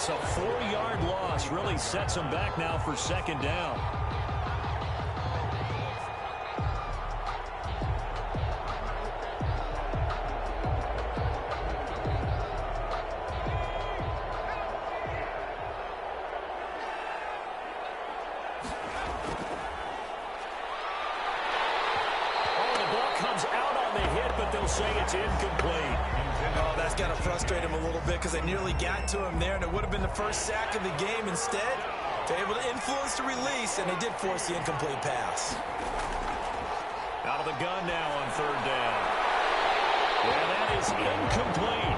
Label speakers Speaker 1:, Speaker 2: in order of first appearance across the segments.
Speaker 1: It's a 4-yard loss. Really sets them back now for second down.
Speaker 2: Say it's incomplete.
Speaker 3: Oh, that's got to frustrate him a little bit because they nearly got to him there, and it would have been the first sack of the game. Instead, they're able to influence the release, and they did force the incomplete pass.
Speaker 1: Out of the gun now on third down. And that is incomplete.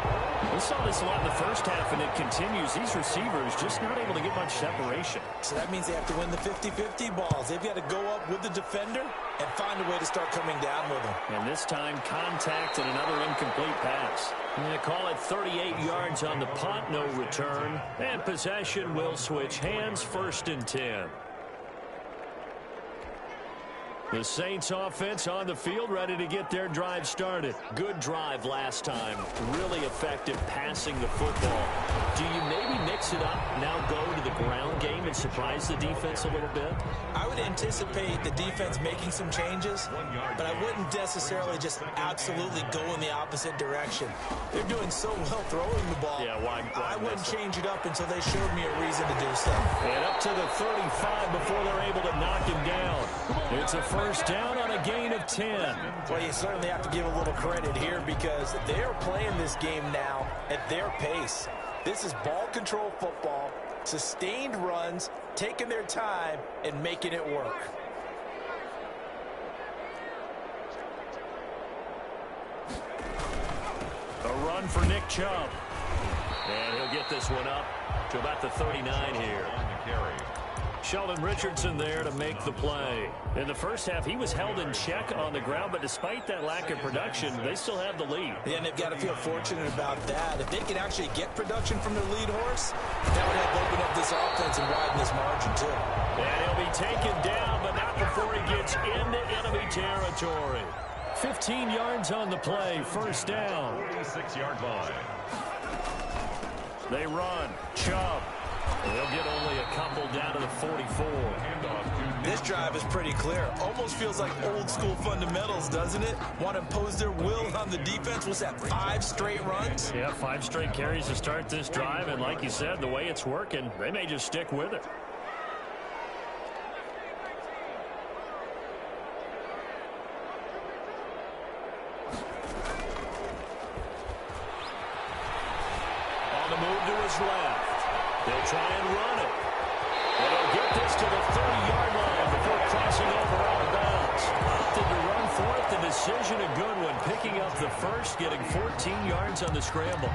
Speaker 1: We saw this a lot in the first half, and it continues. These receivers just not able to get much separation.
Speaker 3: So that means they have to win the 50-50 balls. They've got to go up with the defender and find a way to start coming down with them.
Speaker 1: And this time, contact and another incomplete pass. They call it 38 yards on the punt, no return. And possession will switch hands, 1st and 10. The Saints offense on the field, ready to get their drive started. Good drive last time. Really effective passing the football. Do you maybe mix it up, now go to the ground game and surprise the defense a little bit?
Speaker 3: I would anticipate the defense making some changes, but I wouldn't necessarily just absolutely go in the opposite direction. They're doing so well throwing the ball.
Speaker 1: Yeah, why
Speaker 3: I wouldn't change it up until they showed me a reason to do so.
Speaker 1: And up to the 35 before they're able to knock him down. It's a first down on a gain of 10.
Speaker 3: Well, you certainly have to give a little credit here because they're playing this game now at their pace. This is ball control football, sustained runs, taking their time, and making it work.
Speaker 1: A run for Nick Chubb. And he'll get this one up to about the 39 here. Sheldon Richardson there to make the play. In the first half, he was held in check on the ground, but despite that lack of production, they still have the lead.
Speaker 3: Yeah, and they've got to feel fortunate about that. If they can actually get production from their lead horse, that would help open up this offense and widen this margin, too.
Speaker 1: And he'll be taken down, but not before he gets into enemy territory. 15 yards on the play, first down.
Speaker 2: 46-yard line.
Speaker 1: They run. Chubb. They'll get only a couple down to the 44.
Speaker 3: This drive is pretty clear. Almost feels like old school fundamentals, doesn't it? Want to impose their will on the defense. Was that 5 straight runs?
Speaker 1: Yeah, 5 straight carries to start this drive. And like you said, the way it's working, they may just stick with it. On the move to his left. They'll try and run it. And he'll get this to the 30-yard line before crossing over out of bounds. Opted to run for it. The decision a good one. Picking up the first, getting 14 yards on the scramble.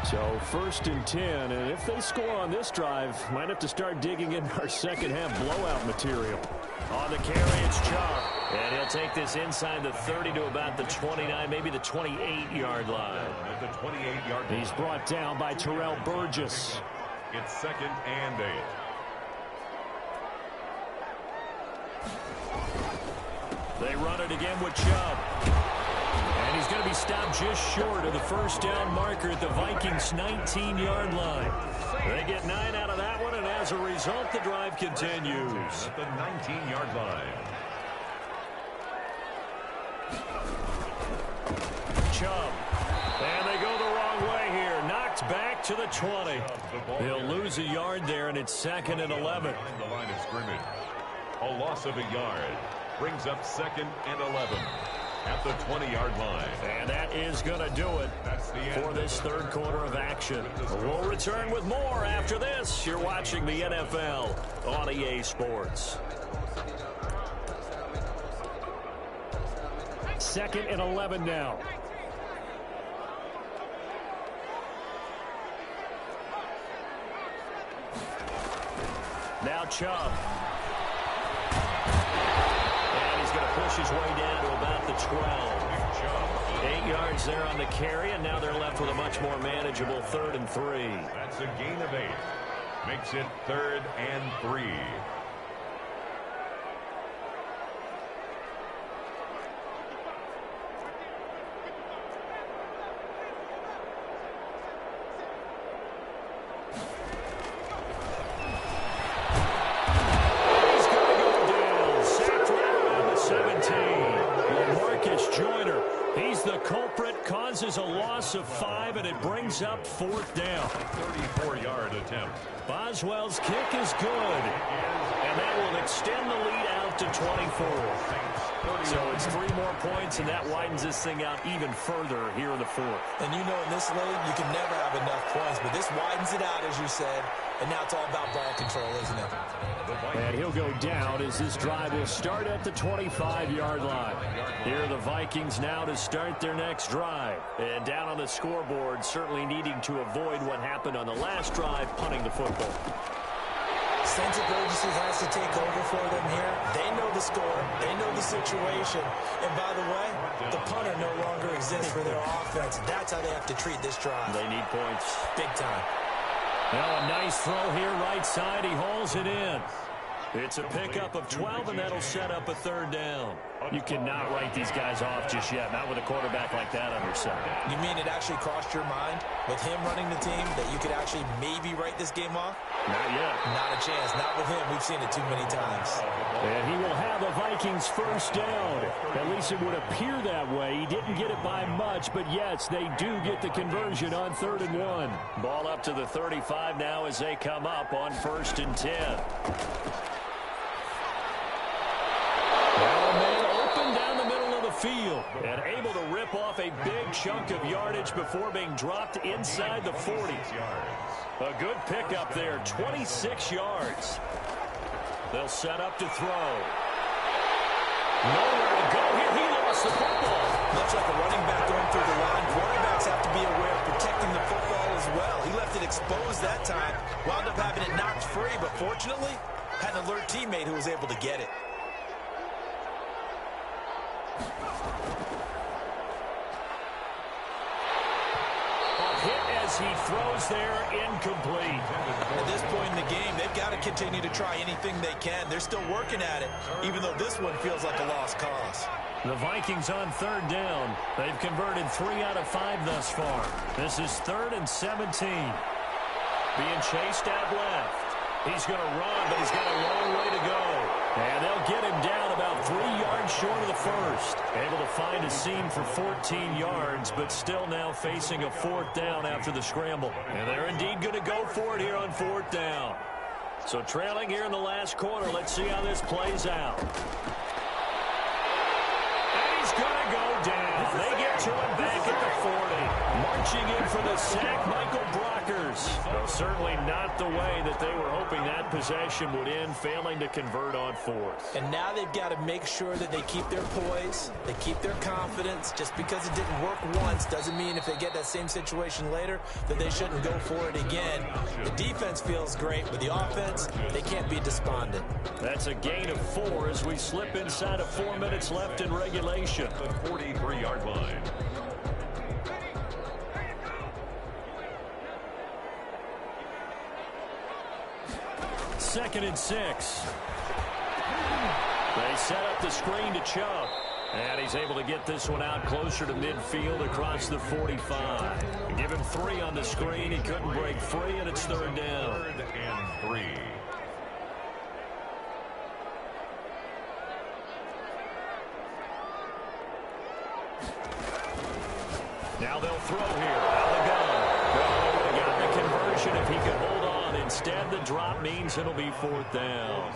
Speaker 1: So 1st and 10, and if they score on this drive, might have to start digging in our second half blowout material. On the carry, it's Chubb. And he'll take this inside the 30 to about the 29, maybe the 28-yard line.
Speaker 2: At the 28-yard line.
Speaker 1: He's brought down by Terrell Burgess.
Speaker 2: It's 2nd and 8.
Speaker 1: They run it again with Chubb. And he's going to be stopped just short of the first down marker at the Vikings' 19-yard line. They get 9 out of that one, and as a result, the drive continues.
Speaker 2: At the 19-yard line.
Speaker 1: Chubb. And they go the wrong way here. Knocked back to the 20. They'll lose a yard there, and it's 2nd and 11.
Speaker 2: The line of scrimmage. A loss of a yard. Brings up 2nd and 11. At the 20-yard line.
Speaker 1: And that is going to do it for this third quarter of action. We'll return with more after this. You're watching the NFL on EA Sports. 2nd and 11 now. Now Chubb. And he's going to push his way down to about the 12. 8 yards there on the carry, and now they're left with a much more manageable 3rd and 3.
Speaker 2: That's a gain of 8. Makes it 3rd and 3.
Speaker 1: loss of 5, and it brings up 4th down.
Speaker 2: 34-yard attempt.
Speaker 1: Boswell's kick is good, and that will extend the lead out to 24. So it's 3 more points, and that widens this thing out even further here in the 4th.
Speaker 3: And you know, in this league, you can never have enough points, but this widens it out, as you said, and now it's all about ball control, isn't it?
Speaker 1: And he'll go down as this drive will start at the 25-yard line. Here are the Vikings now to start their next drive. And down on the scoreboard, certainly needing to avoid what happened on the last drive, punting the football.
Speaker 3: Sense of urgency has to take over for them here. They know the score. They know the situation. And by the way, the punter no longer exists for their offense. That's how they have to treat this drive.
Speaker 1: They need points.
Speaker 3: Big time.
Speaker 1: Now a nice throw here right side. He hauls it in. It's a pickup of 12, and that'll set up a 3rd down. You cannot write these guys off just yet, not with a quarterback like that on your side.
Speaker 3: You mean it actually crossed your mind with him running the team that you could actually maybe write this game off?
Speaker 1: Not yet.
Speaker 3: Not a chance. Not with him. We've seen it too many times.
Speaker 1: And he will have the Vikings 1st down. At least it would appear that way. He didn't get it by much, but yes, they do get the conversion on 3rd and 1. Ball up to the 35 now as they come up on 1st and 10. Now a man open down the middle of the field and able to rip off a big chunk of yardage before being dropped inside the 40. A good pickup there, 26 yards. They'll set up to throw. Nowhere to go here. He lost the football.
Speaker 3: Looks like a running back going through the line. Quarterbacks have to be aware of protecting the football as well. He left it exposed that time. Wound up having it knocked free, but fortunately, had an alert teammate who was able to get it.
Speaker 1: He throws there, incomplete.
Speaker 3: At this point in the game, they've got to continue to try anything they can. They're still working at it, even though this one feels like a lost cause.
Speaker 1: The Vikings on 3rd down. They've converted 3 out of 5 thus far. This is 3rd and 17. Being chased out left. He's going to run, but he's got a long way to go. And they'll get him down about 3 yards short of the 1st. Able to find a seam for 14 yards, but still now facing a 4th down after the scramble. And they're indeed going to go for it here on 4th down. So trailing here in the last quarter, let's see how this plays out. And he's going to go down. They get to him back at the 40. Marching in for the sack, Michael Brockers. Well, certainly not the way that they were hoping that possession would end, failing to convert on 4th.
Speaker 3: And now they've got to make sure that they keep their poise, they keep their confidence. Just because it didn't work once doesn't mean if they get that same situation later that they shouldn't go for it again. The defense feels great, but the offense, they can't be despondent.
Speaker 1: That's a gain of 4 as we slip inside of 4 minutes left in regulation.
Speaker 2: The 43-yard line.
Speaker 1: Second and 6. They set up the screen to Chubb. And he's able to get this one out closer to midfield across the 45. Give him 3 on the screen. He couldn't break free, and it's 3rd down.
Speaker 2: 3rd and 3.
Speaker 1: Now they'll throw here. Out the gun. Well, they would have gotten the conversion if he could hold on. Instead, the drop means it'll be 4th down.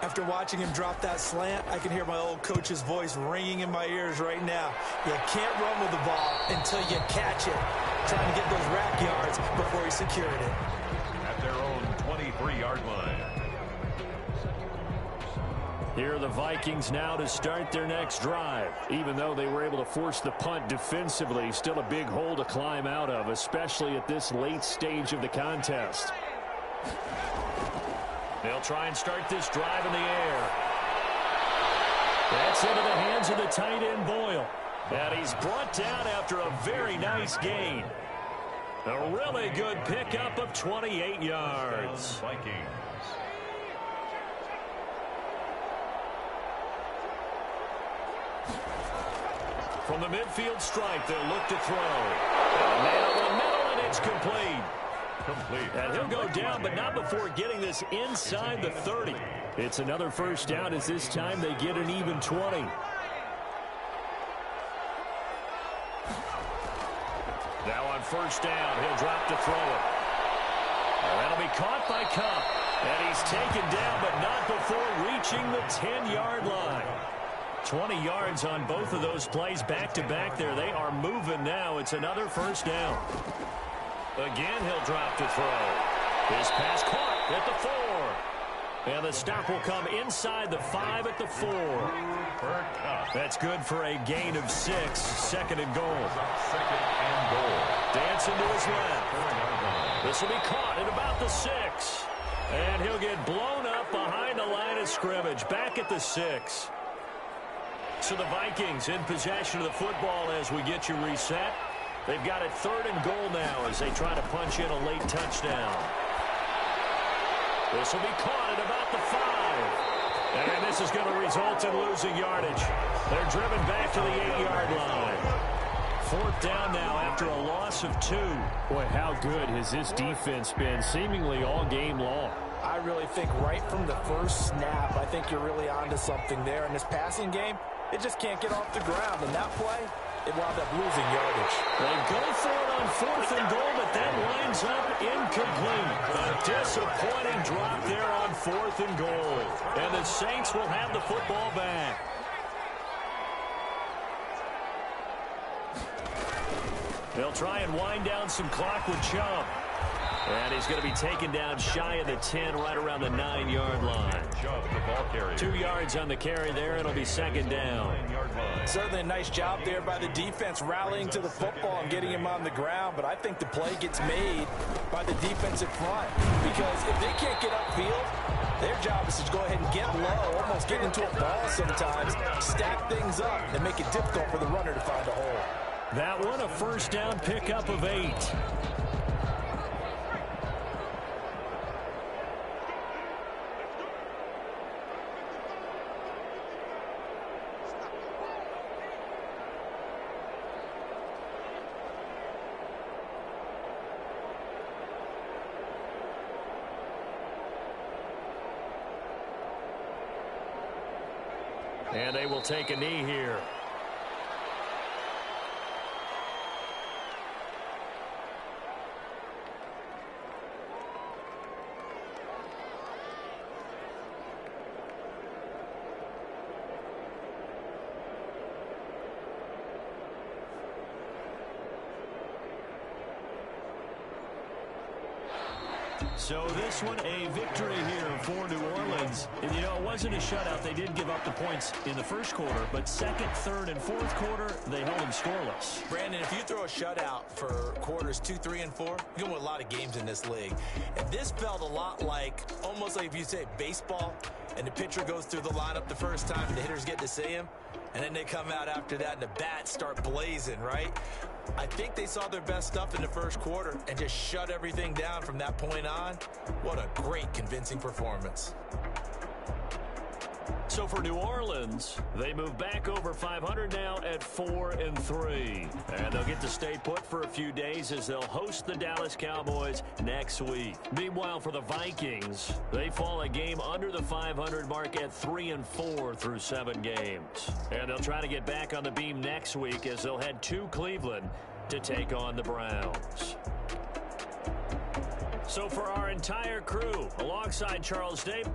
Speaker 3: After watching him drop that slant, I can hear my old coach's voice ringing in my ears right now. You can't run with the ball until you catch it. Trying to get those rack yards before he secured it.
Speaker 2: At their own 23-yard line.
Speaker 1: Here are the Vikings now to start their next drive. Even though they were able to force the punt defensively, still a big hole to climb out of, especially at this late stage of the contest. They'll try and start this drive in the air. That's into the hands of the tight end, Boyle. And he's brought down after a very nice gain. A really good pickup of 28 yards.
Speaker 2: Vikings.
Speaker 1: From the midfield stripe, they'll look to throw. And now the middle, and it's complete. And he'll go down, but not before getting this inside the 30. It's another 1st down as this time they get an even 20. on first down. He'll drop to throw it. And that'll be caught by Cup. And he's taken down, but not before reaching the 10-yard line. 20 yards on both of those plays back-to-back there. They are moving now. It's another first down. Again, he'll drop to throw. His pass caught at the 4. And the stop will come inside the 5 at the 4. That's good for a gain of 6. Second and goal. Dancing to his left. This will be caught at about the 6. And he'll get blown up behind the line of scrimmage. Back at the 6. So the Vikings in possession of the football as we get you reset. They've got it 3rd and goal now as they try to punch in a late touchdown. This will be caught at about the 5. And this is going to result in losing yardage. They're driven back to the 8-yard line. 4th down now after a loss of 2.
Speaker 4: Boy, how good has this defense been seemingly all game long.
Speaker 3: I really think right from the first snap, I think you're really onto something there. In this passing game, it just can't get off the ground. And that play, it wound up losing yardage.
Speaker 1: They go for it on 4th and goal, but that winds up incomplete. A disappointing drop there on 4th and goal. And the Saints will have the football back. They'll try and wind down some clock with Chubb. And he's going to be taken down shy of the 10, right around the 9-yard line. 2 yards on the carry there. It'll be 2nd down.
Speaker 3: Certainly a nice job there by the defense rallying to the football and getting him on the ground. But I think the play gets made by the defensive front. Because if they can't get upfield, their job is to go ahead and get low, almost get into a ball sometimes, stack things up, and make it difficult for the runner to find a hole.
Speaker 1: That one a first down pickup of 8. And they will take a knee here. So this one a victory here for New Orleans. And, you know, it wasn't a shutout. They did give up the points in the first quarter, but second, third, and fourth quarter, they held them scoreless.
Speaker 3: Brandon, if you throw a shutout for quarters 2, 3, and 4, you're going to win a lot of games in this league. And this felt a lot like, almost like if you say baseball, and the pitcher goes through the lineup the first time, and the hitters get to see him, and then they come out after that, and the bats start blazing, right? I think they saw their best stuff in the first quarter and just shut everything down from that point on. What a great, convincing performance.
Speaker 1: So for New Orleans, they move back over 500 now at 4-3. And they'll get to stay put for a few days as they'll host the Dallas Cowboys next week. Meanwhile, for the Vikings, they fall a game under the 500 mark at 3-4 through 7 games. And they'll try to get back on the beam next week as they'll head to Cleveland to take on the Browns. So for our entire crew, alongside Charles Dape,